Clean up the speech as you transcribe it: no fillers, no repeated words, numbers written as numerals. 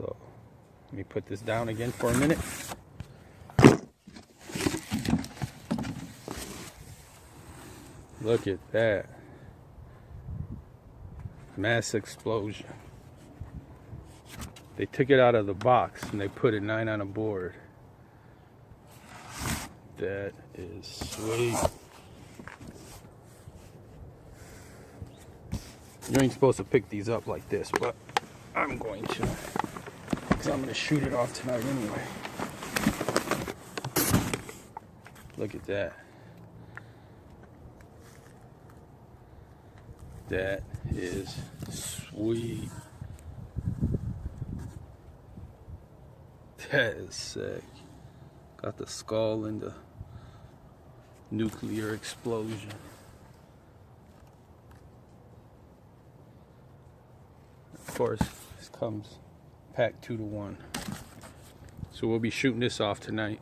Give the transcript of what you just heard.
So let me put this down again for a minute. Look at that. Mass explosion. They took it out of the box and they put it 9 on a board. That is sweet. You ain't supposed to pick these up like this, but I'm going to. Because I'm going to shoot it off tonight anyway. Look at that. That is sweet. That is sick. Got the skull and the nuclear explosion. Of course, this comes packed 2 to 1. So we'll be shooting this off tonight.